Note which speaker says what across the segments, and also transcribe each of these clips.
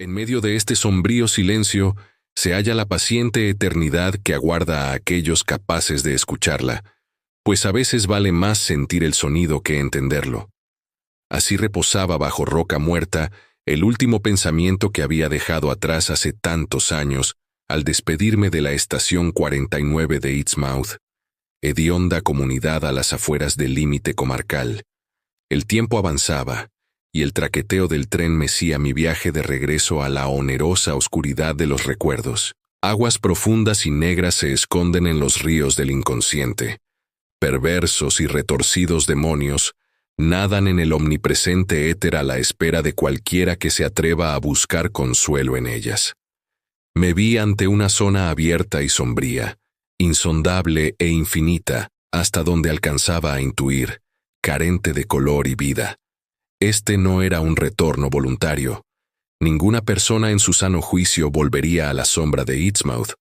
Speaker 1: En medio de este sombrío silencio se halla la paciente eternidad que aguarda a aquellos capaces de escucharla, pues a veces vale más sentir el sonido que entenderlo. Así reposaba bajo roca muerta el último pensamiento que había dejado atrás hace tantos años al despedirme de la estación 49 de Exmouth, hedionda comunidad a las afueras del límite comarcal. El tiempo avanzaba, y el traqueteo del tren mecía mi viaje de regreso a la onerosa oscuridad de los recuerdos. Aguas profundas y negras se esconden en los ríos del inconsciente. Perversos y retorcidos demonios nadan en el omnipresente éter a la espera de cualquiera que se atreva a buscar consuelo en ellas. Me vi ante una zona abierta y sombría, insondable e infinita, hasta donde alcanzaba a intuir, carente de color y vida. Este no era un retorno voluntario. Ninguna persona en su sano juicio volvería a la sombra de Exmouth,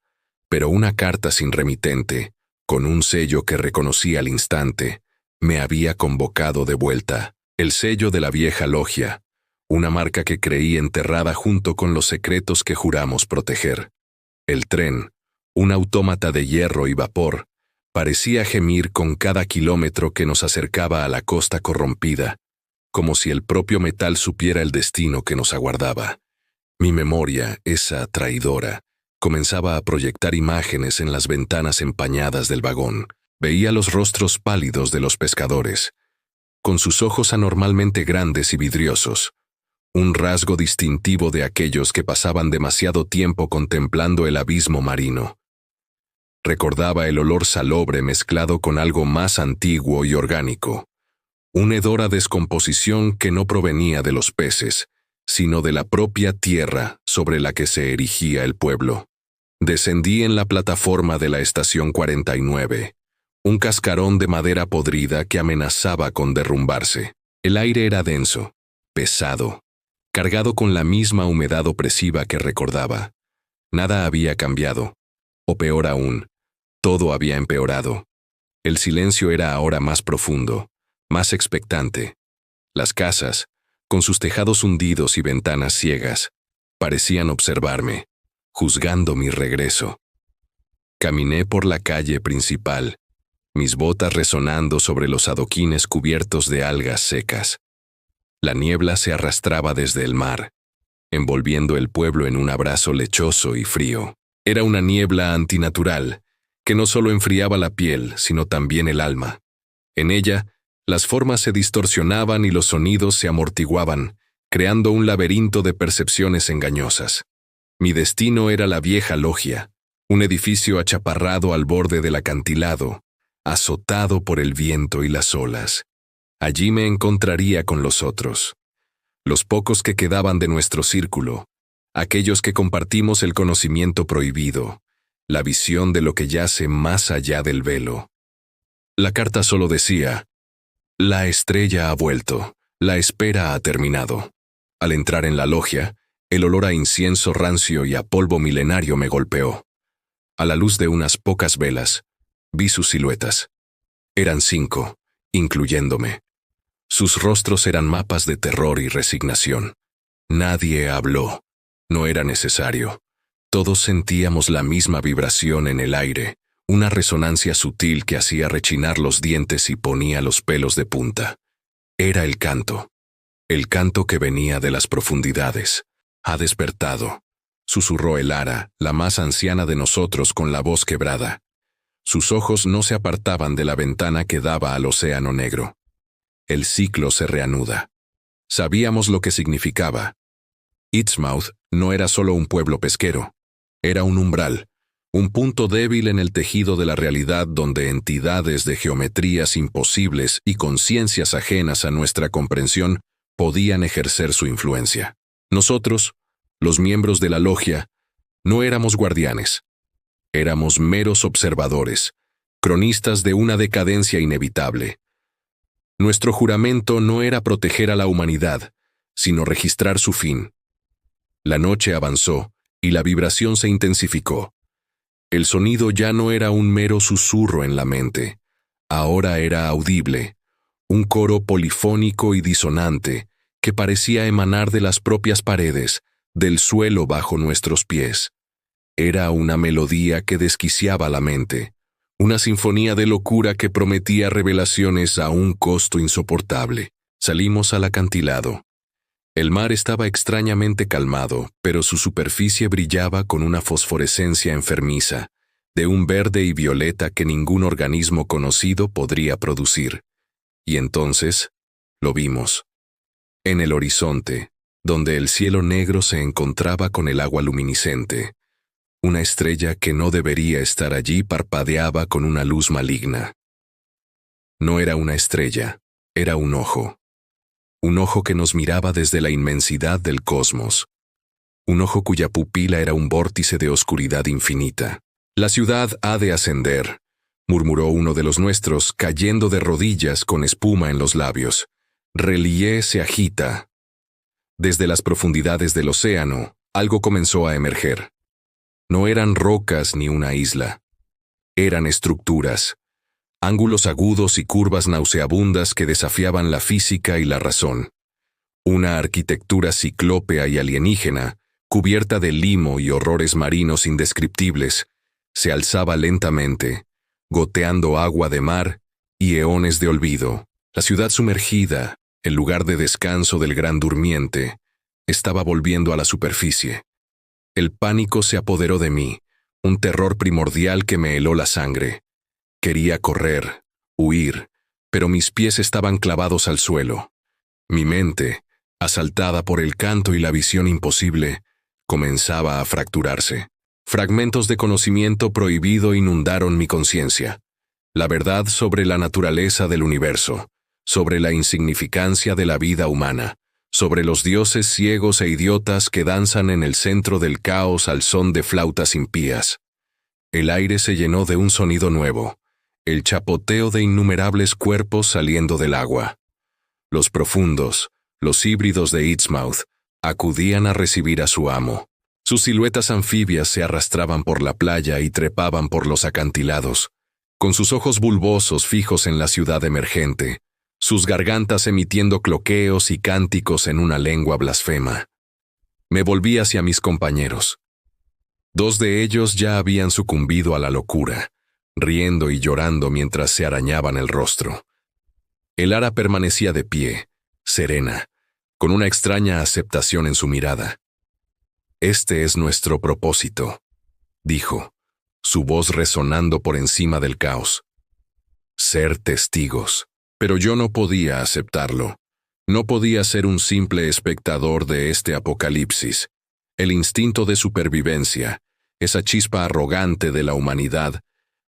Speaker 1: pero una carta sin remitente, con un sello que reconocí al instante, me había convocado de vuelta. El sello de la vieja logia, una marca que creí enterrada junto con los secretos que juramos proteger. El tren, un autómata de hierro y vapor, parecía gemir con cada kilómetro que nos acercaba a la costa corrompida, como si el propio metal supiera el destino que nos aguardaba. Mi memoria, esa traidora, comenzaba a proyectar imágenes en las ventanas empañadas del vagón. Veía los rostros pálidos de los pescadores, con sus ojos anormalmente grandes y vidriosos, un rasgo distintivo de aquellos que pasaban demasiado tiempo contemplando el abismo marino. Recordaba el olor salobre mezclado con algo más antiguo y orgánico, un hedor a descomposición que no provenía de los peces, sino de la propia tierra sobre la que se erigía el pueblo. Descendí en la plataforma de la estación 49, un cascarón de madera podrida que amenazaba con derrumbarse. El aire era denso, pesado, cargado con la misma humedad opresiva que recordaba. Nada había cambiado, o peor aún, todo había empeorado. El silencio era ahora más profundo, más expectante. Las casas, con sus tejados hundidos y ventanas ciegas, parecían observarme, juzgando mi regreso. Caminé por la calle principal, mis botas resonando sobre los adoquines cubiertos de algas secas. La niebla se arrastraba desde el mar, envolviendo el pueblo en un abrazo lechoso y frío. Era una niebla antinatural, que no solo enfriaba la piel, sino también el alma. En ella, las formas se distorsionaban y los sonidos se amortiguaban, creando un laberinto de percepciones engañosas. Mi destino era la vieja logia, un edificio achaparrado al borde del acantilado, azotado por el viento y las olas. Allí me encontraría con los otros, los pocos que quedaban de nuestro círculo, aquellos que compartimos el conocimiento prohibido, la visión de lo que yace más allá del velo. La carta solo decía: la estrella ha vuelto, la espera ha terminado. Al entrar en la logia, el olor a incienso rancio y a polvo milenario me golpeó. A la luz de unas pocas velas, vi sus siluetas. Eran 5, incluyéndome. Sus rostros eran mapas de terror y resignación. Nadie habló. No era necesario. Todos sentíamos la misma vibración en el aire, una resonancia sutil que hacía rechinar los dientes y ponía los pelos de punta. Era el canto que venía de las profundidades. Ha despertado, susurró Elara, la más anciana de nosotros con la voz quebrada. Sus ojos no se apartaban de la ventana que daba al océano negro. El ciclo se reanuda. Sabíamos lo que significaba. Exmouth no era solo un pueblo pesquero. Era un umbral, un punto débil en el tejido de la realidad donde entidades de geometrías imposibles y conciencias ajenas a nuestra comprensión podían ejercer su influencia. Nosotros, los miembros de la logia, no éramos guardianes. Éramos meros observadores, cronistas de una decadencia inevitable. Nuestro juramento no era proteger a la humanidad, sino registrar su fin. La noche avanzó y la vibración se intensificó. El sonido ya no era un mero susurro en la mente, ahora era audible, un coro polifónico y disonante que parecía emanar de las propias paredes, del suelo bajo nuestros pies. Era una melodía que desquiciaba la mente, una sinfonía de locura que prometía revelaciones a un costo insoportable. Salimos al acantilado. El mar estaba extrañamente calmado, pero su superficie brillaba con una fosforescencia enfermiza, de un verde y violeta que ningún organismo conocido podría producir. Y entonces, lo vimos. En el horizonte, donde el cielo negro se encontraba con el agua luminiscente, una estrella que no debería estar allí parpadeaba con una luz maligna. No era una estrella, era un ojo que nos miraba desde la inmensidad del cosmos, un ojo cuya pupila era un vórtice de oscuridad infinita. «La ciudad ha de ascender», murmuró uno de los nuestros, cayendo de rodillas con espuma en los labios. Relié se agita. Desde las profundidades del océano, algo comenzó a emerger. No eran rocas ni una isla. Eran estructuras, ángulos agudos y curvas nauseabundas que desafiaban la física y la razón. Una arquitectura ciclópea y alienígena, cubierta de limo y horrores marinos indescriptibles, se alzaba lentamente, goteando agua de mar y eones de olvido. La ciudad sumergida, el lugar de descanso del gran durmiente, estaba volviendo a la superficie. El pánico se apoderó de mí, un terror primordial que me heló la sangre. Quería correr, huir, pero mis pies estaban clavados al suelo. Mi mente, asaltada por el canto y la visión imposible, comenzaba a fracturarse. Fragmentos de conocimiento prohibido inundaron mi conciencia. La verdad sobre la naturaleza del universo, sobre la insignificancia de la vida humana, sobre los dioses ciegos e idiotas que danzan en el centro del caos al son de flautas impías. El aire se llenó de un sonido nuevo, el chapoteo de innumerables cuerpos saliendo del agua. Los profundos, los híbridos de Innsmouth, acudían a recibir a su amo. Sus siluetas anfibias se arrastraban por la playa y trepaban por los acantilados, con sus ojos bulbosos fijos en la ciudad emergente, sus gargantas emitiendo cloqueos y cánticos en una lengua blasfema. Me volví hacia mis compañeros. 2 de ellos ya habían sucumbido a la locura, riendo y llorando mientras se arañaban el rostro. Elara permanecía de pie, serena, con una extraña aceptación en su mirada. «Este es nuestro propósito», dijo, su voz resonando por encima del caos. «Ser testigos». Pero yo no podía aceptarlo. No podía ser un simple espectador de este apocalipsis. El instinto de supervivencia, esa chispa arrogante de la humanidad,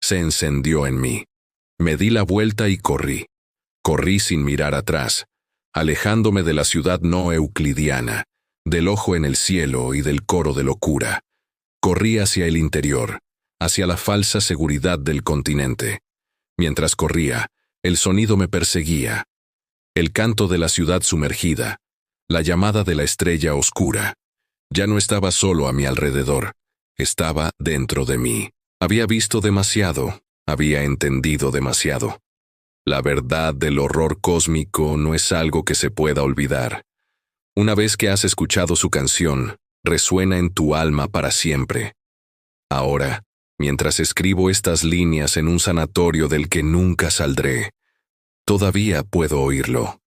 Speaker 1: se encendió en mí. Me di la vuelta y corrí. Corrí sin mirar atrás, alejándome de la ciudad no euclidiana, del ojo en el cielo y del coro de locura. Corrí hacia el interior, hacia la falsa seguridad del continente. Mientras corría, el sonido me perseguía. El canto de la ciudad sumergida, la llamada de la estrella oscura. Ya no estaba solo a mi alrededor, estaba dentro de mí. Había visto demasiado, había entendido demasiado. La verdad del horror cósmico no es algo que se pueda olvidar. Una vez que has escuchado su canción, resuena en tu alma para siempre. Ahora, mientras escribo estas líneas en un sanatorio del que nunca saldré, todavía puedo oírlo.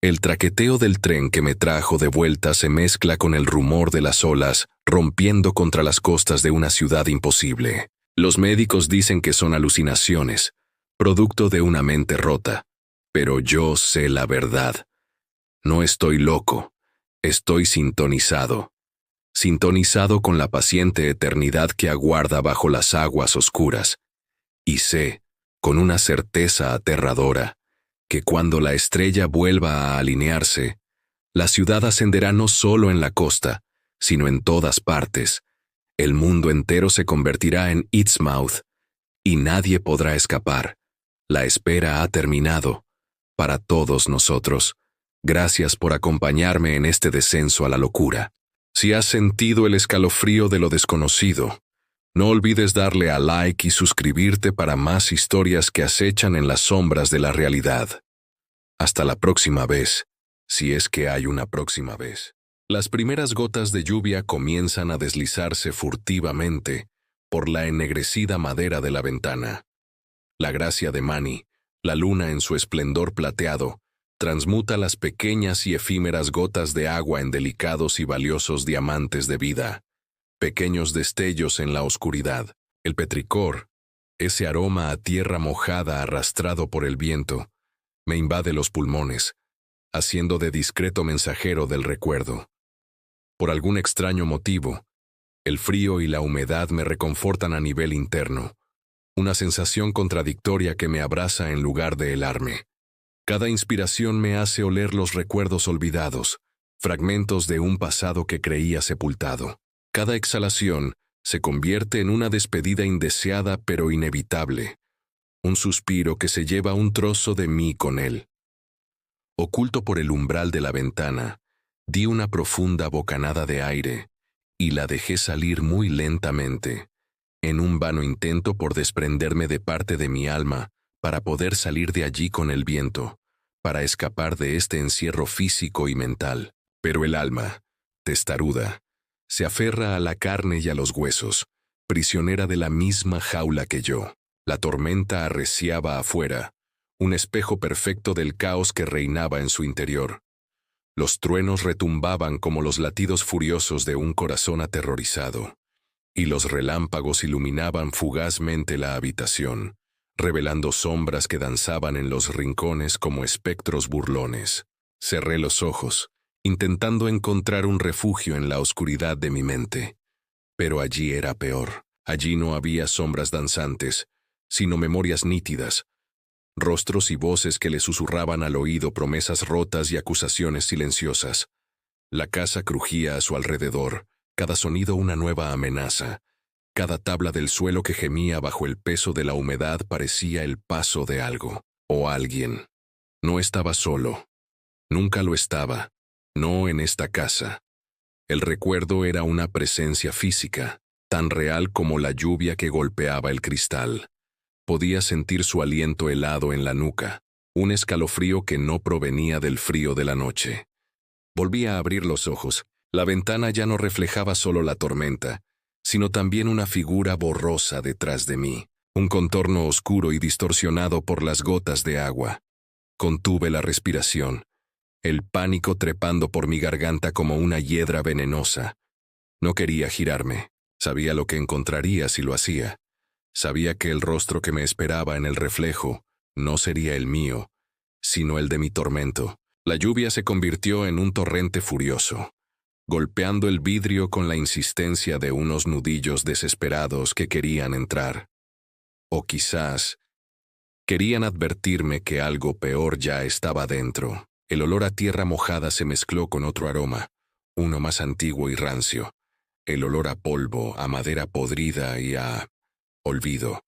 Speaker 1: El traqueteo del tren que me trajo de vuelta se mezcla con el rumor de las olas rompiendo contra las costas de una ciudad imposible. Los médicos dicen que son alucinaciones, producto de una mente rota. Pero yo sé la verdad. No estoy loco, estoy sintonizado. Sintonizado con la paciente eternidad que aguarda bajo las aguas oscuras. Y sé, con una certeza aterradora, que cuando la estrella vuelva a alinearse, la ciudad ascenderá no solo en la costa, sino en todas partes. El mundo entero se convertirá en Innsmouth, y nadie podrá escapar. La espera ha terminado. Para todos nosotros, gracias por acompañarme en este descenso a la locura. Si has sentido el escalofrío de lo desconocido, no olvides darle a like y suscribirte para más historias que acechan en las sombras de la realidad. Hasta la próxima vez, si es que hay una próxima vez. Las primeras gotas de lluvia comienzan a deslizarse furtivamente por la ennegrecida madera de la ventana. La gracia de Mani, la luna en su esplendor plateado, transmuta las pequeñas y efímeras gotas de agua en delicados y valiosos diamantes de vida, pequeños destellos en la oscuridad. El petricor, ese aroma a tierra mojada arrastrado por el viento, me invade los pulmones, haciendo de discreto mensajero del recuerdo. Por algún extraño motivo, el frío y la humedad me reconfortan a nivel interno, una sensación contradictoria que me abraza en lugar de helarme. Cada inspiración me hace oler los recuerdos olvidados, fragmentos de un pasado que creía sepultado. Cada exhalación se convierte en una despedida indeseada pero inevitable, un suspiro que se lleva un trozo de mí con él. Oculto por el umbral de la ventana, di una profunda bocanada de aire y la dejé salir muy lentamente, en un vano intento por desprenderme de parte de mi alma para poder salir de allí con el viento, para escapar de este encierro físico y mental. Pero el alma, testaruda, se aferra a la carne y a los huesos, prisionera de la misma jaula que yo. La tormenta arreciaba afuera, un espejo perfecto del caos que reinaba en su interior. Los truenos retumbaban como los latidos furiosos de un corazón aterrorizado, y los relámpagos iluminaban fugazmente la habitación, revelando sombras que danzaban en los rincones como espectros burlones. Cerré los ojos, intentando encontrar un refugio en la oscuridad de mi mente. Pero allí era peor. Allí no había sombras danzantes, sino memorias nítidas, rostros y voces que le susurraban al oído promesas rotas y acusaciones silenciosas. La casa crujía a su alrededor, cada sonido una nueva amenaza. Cada tabla del suelo que gemía bajo el peso de la humedad parecía el paso de algo, o alguien. No estaba solo. Nunca lo estaba. No en esta casa. El recuerdo era una presencia física, tan real como la lluvia que golpeaba el cristal. Podía sentir su aliento helado en la nuca, un escalofrío que no provenía del frío de la noche. Volví a abrir los ojos. La ventana ya no reflejaba solo la tormenta, sino también una figura borrosa detrás de mí, un contorno oscuro y distorsionado por las gotas de agua. Contuve la respiración, el pánico trepando por mi garganta como una hiedra venenosa. No quería girarme. Sabía lo que encontraría si lo hacía. Sabía que el rostro que me esperaba en el reflejo no sería el mío, sino el de mi tormento. La lluvia se convirtió en un torrente furioso, golpeando el vidrio con la insistencia de unos nudillos desesperados que querían entrar. O quizás querían advertirme que algo peor ya estaba dentro. El olor a tierra mojada se mezcló con otro aroma, uno más antiguo y rancio. El olor a polvo, a madera podrida y a olvido,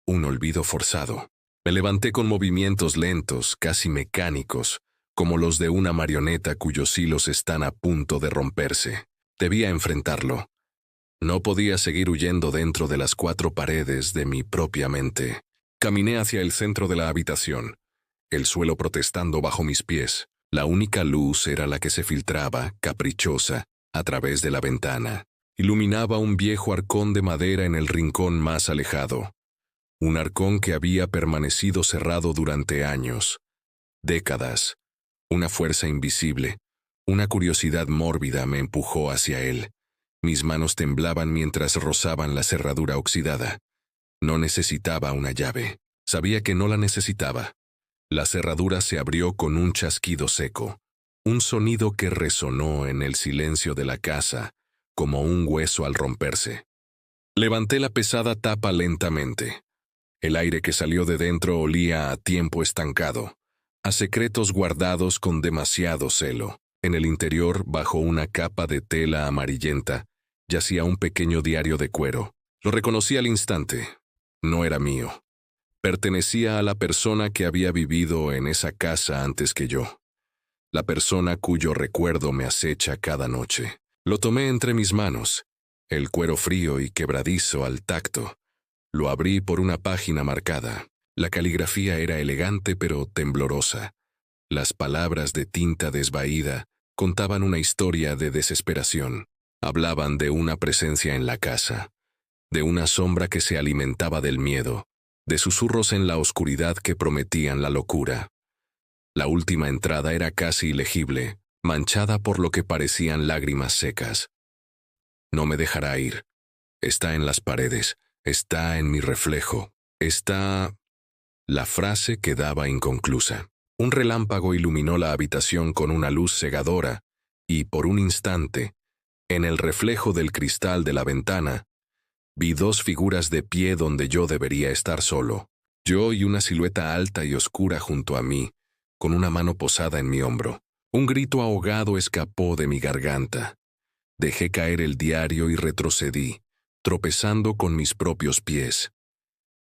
Speaker 1: un olvido forzado. Me levanté con movimientos lentos, casi mecánicos, como los de una marioneta cuyos hilos están a punto de romperse. Debía enfrentarlo. No podía seguir huyendo dentro de las cuatro paredes de mi propia mente. Caminé hacia el centro de la habitación, el suelo protestando bajo mis pies. La única luz era la que se filtraba, caprichosa, a través de la ventana. Iluminaba un viejo arcón de madera en el rincón más alejado. Un arcón que había permanecido cerrado durante años, décadas. Una fuerza invisible, una curiosidad mórbida me empujó hacia él. Mis manos temblaban mientras rozaban la cerradura oxidada. No necesitaba una llave. Sabía que no la necesitaba. La cerradura se abrió con un chasquido seco, un sonido que resonó en el silencio de la casa, como un hueso al romperse. Levanté la pesada tapa lentamente. El aire que salió de dentro olía a tiempo estancado, a secretos guardados con demasiado celo. En el interior, bajo una capa de tela amarillenta, yacía un pequeño diario de cuero. Lo reconocí al instante. No era mío. Pertenecía a la persona que había vivido en esa casa antes que yo. La persona cuyo recuerdo me acecha cada noche. Lo tomé entre mis manos, el cuero frío y quebradizo al tacto. Lo abrí por una página marcada. La caligrafía era elegante pero temblorosa. Las palabras de tinta desvaída Contaban una historia de desesperación. Hablaban de una presencia en la casa, de una sombra que se alimentaba del miedo, de susurros en la oscuridad que prometían la locura. La última entrada era casi ilegible, manchada por lo que parecían lágrimas secas. No me dejará ir. Está en las paredes, está en mi reflejo, está... La frase quedaba inconclusa. Un relámpago iluminó la habitación con una luz cegadora, y por un instante, en el reflejo del cristal de la ventana, vi dos figuras de pie donde yo debería estar solo. Yo y una silueta alta y oscura junto a mí, con una mano posada en mi hombro. Un grito ahogado escapó de mi garganta. Dejé caer el diario y retrocedí, tropezando con mis propios pies.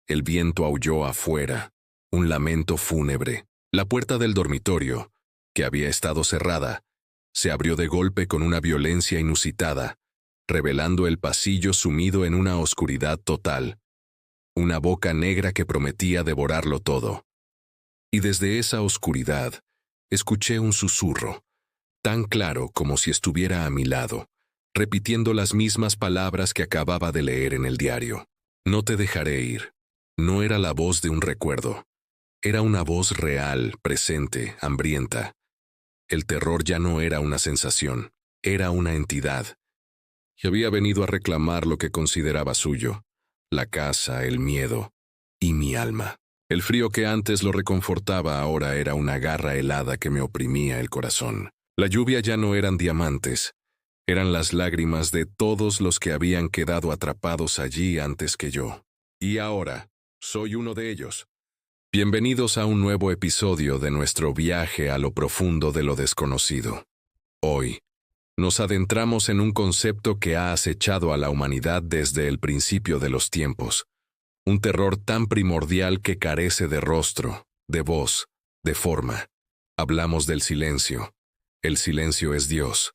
Speaker 1: El viento aulló afuera, un lamento fúnebre. La puerta del dormitorio, que había estado cerrada, se abrió de golpe con una violencia inusitada, revelando el pasillo sumido en una oscuridad total. Una boca negra que prometía devorarlo todo. Y desde esa oscuridad, escuché un susurro, tan claro como si estuviera a mi lado, repitiendo las mismas palabras que acababa de leer en el diario. No te dejaré ir. No era la voz de un recuerdo. Era una voz real, presente, hambrienta. El terror ya no era una sensación, era una entidad. Y había venido a reclamar lo que consideraba suyo, la casa, el miedo y mi alma. El frío que antes lo reconfortaba ahora era una garra helada que me oprimía el corazón. La lluvia ya no eran diamantes, eran las lágrimas de todos los que habían quedado atrapados allí antes que yo. Y ahora, soy uno de ellos. Bienvenidos a un nuevo episodio de nuestro viaje a lo profundo de lo desconocido. Hoy, nos adentramos en un concepto que ha acechado a la humanidad desde el principio de los tiempos. Un terror tan primordial que carece de rostro, de voz, de forma. Hablamos del silencio. El silencio es Dios.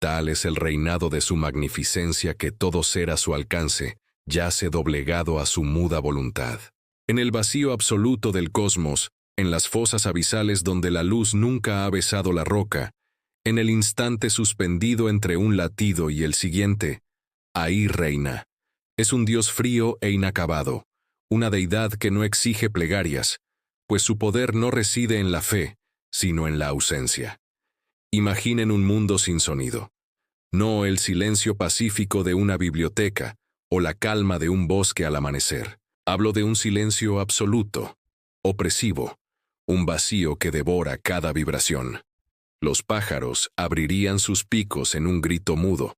Speaker 1: Tal es el reinado de su magnificencia que todo ser a su alcance yace doblegado a su muda voluntad. En el vacío absoluto del cosmos, en las fosas abisales donde la luz nunca ha besado la roca, en el instante suspendido entre un latido y el siguiente, ahí reina. Es un Dios frío e inacabado, una deidad que no exige plegarias, pues su poder no reside en la fe, sino en la ausencia. Imaginen un mundo sin sonido. No el silencio pacífico de una biblioteca o la calma de un bosque al amanecer. Hablo de un silencio absoluto, opresivo, un vacío que devora cada vibración. Los pájaros abrirían sus picos en un grito mudo,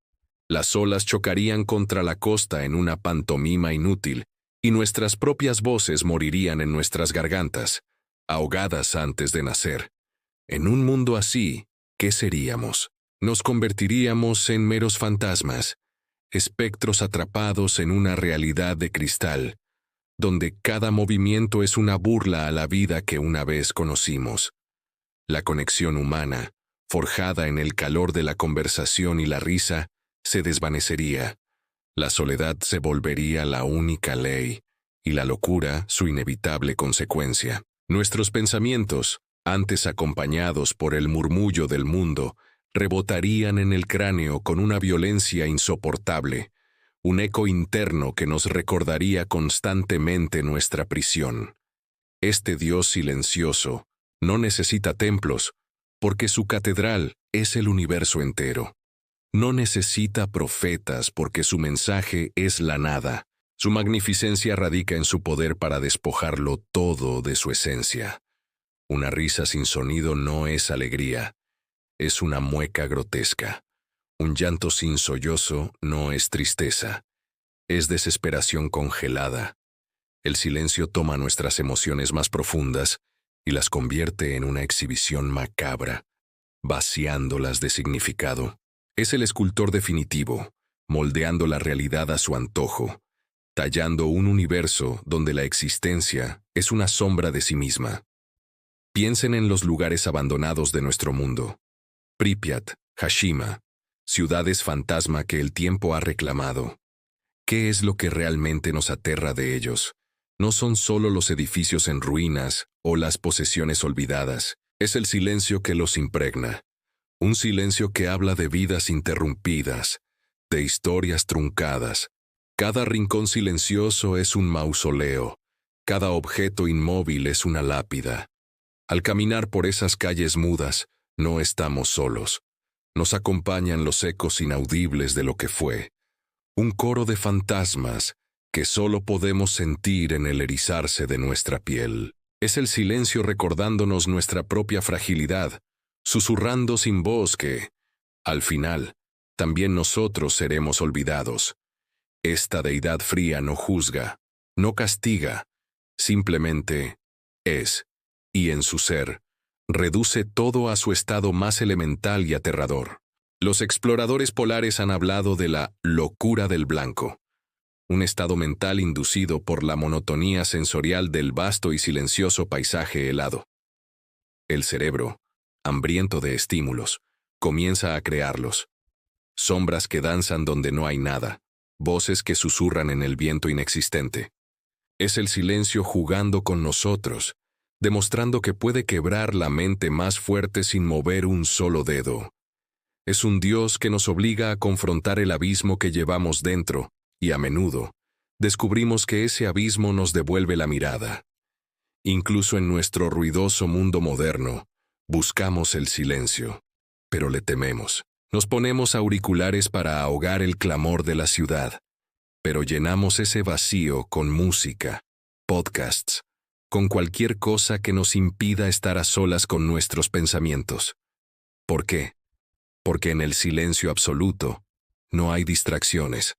Speaker 1: las olas chocarían contra la costa en una pantomima inútil, y nuestras propias voces morirían en nuestras gargantas, ahogadas antes de nacer. En un mundo así, ¿qué seríamos? Nos convertiríamos en meros fantasmas, espectros atrapados en una realidad de cristal, donde cada movimiento es una burla a la vida que una vez conocimos. La conexión humana, forjada en el calor de la conversación y la risa, se desvanecería. La soledad se volvería la única ley, y la locura su inevitable consecuencia. Nuestros pensamientos, antes acompañados por el murmullo del mundo, rebotarían en el cráneo con una violencia insoportable, un eco interno que nos recordaría constantemente nuestra prisión. Este Dios silencioso no necesita templos, porque su catedral es el universo entero. No necesita profetas, porque su mensaje es la nada. Su magnificencia radica en su poder para despojarlo todo de su esencia. Una risa sin sonido no es alegría, es una mueca grotesca. Un llanto sin sollozo no es tristeza, es desesperación congelada. El silencio toma nuestras emociones más profundas y las convierte en una exhibición macabra, vaciándolas de significado. Es el escultor definitivo, moldeando la realidad a su antojo, tallando un universo donde la existencia es una sombra de sí misma. Piensen en los lugares abandonados de nuestro mundo. Pripyat, Hashima, ciudades fantasma que el tiempo ha reclamado. ¿Qué es lo que realmente nos aterra de ellos? No son solo los edificios en ruinas o las posesiones olvidadas, es el silencio que los impregna. Un silencio que habla de vidas interrumpidas, de historias truncadas. Cada rincón silencioso es un mausoleo, cada objeto inmóvil es una lápida. Al caminar por esas calles mudas, no estamos solos. Nos acompañan los ecos inaudibles de lo que fue. Un coro de fantasmas que solo podemos sentir en el erizarse de nuestra piel. Es el silencio recordándonos nuestra propia fragilidad, susurrando sin voz que, al final, también nosotros seremos olvidados. Esta deidad fría no juzga, no castiga, simplemente es, y en su ser, reduce todo a su estado más elemental y aterrador. Los exploradores polares han hablado de la locura del blanco, un estado mental inducido por la monotonía sensorial del vasto y silencioso paisaje helado. El cerebro, hambriento de estímulos, comienza a crearlos. Sombras que danzan donde no hay nada, voces que susurran en el viento inexistente. Es el silencio jugando con nosotros, demostrando que puede quebrar la mente más fuerte sin mover un solo dedo. Es un Dios que nos obliga a confrontar el abismo que llevamos dentro, y a menudo, descubrimos que ese abismo nos devuelve la mirada. Incluso en nuestro ruidoso mundo moderno, buscamos el silencio, pero le tememos. Nos ponemos auriculares para ahogar el clamor de la ciudad, pero llenamos ese vacío con música, podcasts, con cualquier cosa que nos impida estar a solas con nuestros pensamientos. ¿Por qué? Porque en el silencio absoluto no hay distracciones.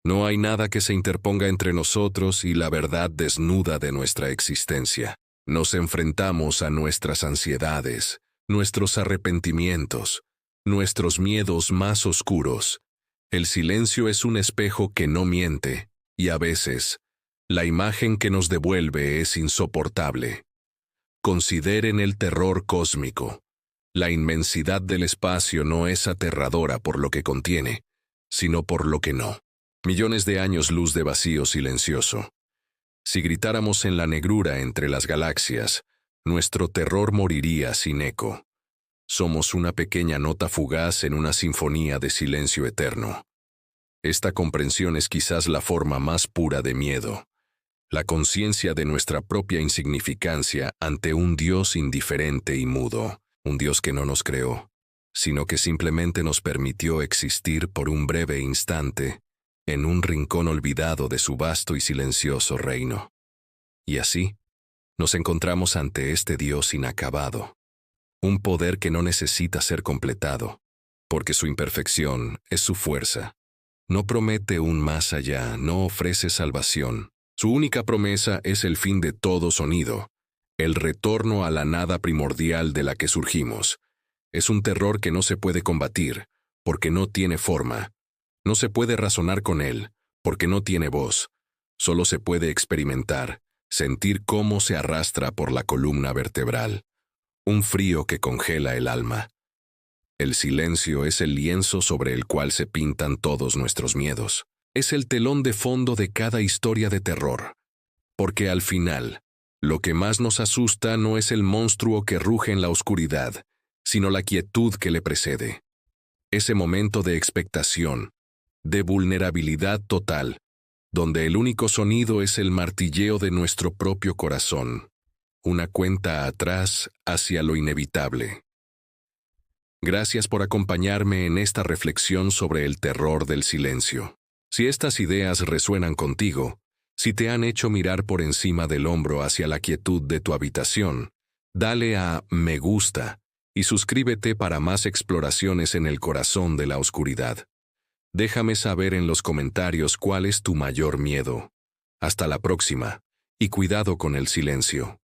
Speaker 1: No hay nada que se interponga entre nosotros y la verdad desnuda de nuestra existencia. Nos enfrentamos a nuestras ansiedades, nuestros arrepentimientos, nuestros miedos más oscuros. El silencio es un espejo que no miente, y a veces, la imagen que nos devuelve es insoportable. Consideren el terror cósmico. La inmensidad del espacio no es aterradora por lo que contiene, sino por lo que no. Millones de años luz de vacío silencioso. Si gritáramos en la negrura entre las galaxias, nuestro terror moriría sin eco. Somos una pequeña nota fugaz en una sinfonía de silencio eterno. Esta comprensión es quizás la forma más pura de miedo. La conciencia de nuestra propia insignificancia ante un Dios indiferente y mudo, un Dios que no nos creó, sino que simplemente nos permitió existir por un breve instante en un rincón olvidado de su vasto y silencioso reino. Y así, nos encontramos ante este Dios inacabado, un poder que no necesita ser completado, porque su imperfección es su fuerza. No promete un más allá, no ofrece salvación. Su única promesa es el fin de todo sonido, el retorno a la nada primordial de la que surgimos. Es un terror que no se puede combatir, porque no tiene forma. No se puede razonar con él, porque no tiene voz. Solo se puede experimentar, sentir cómo se arrastra por la columna vertebral. Un frío que congela el alma. El silencio es el lienzo sobre el cual se pintan todos nuestros miedos. Es el telón de fondo de cada historia de terror. Porque al final, lo que más nos asusta no es el monstruo que ruge en la oscuridad, sino la quietud que le precede. Ese momento de expectación, de vulnerabilidad total, donde el único sonido es el martilleo de nuestro propio corazón, una cuenta atrás hacia lo inevitable. Gracias por acompañarme en esta reflexión sobre el terror del silencio. Si estas ideas resuenan contigo, si te han hecho mirar por encima del hombro hacia la quietud de tu habitación, dale a me gusta y suscríbete para más exploraciones en el corazón de la oscuridad. Déjame saber en los comentarios cuál es tu mayor miedo. Hasta la próxima, y cuidado con el silencio.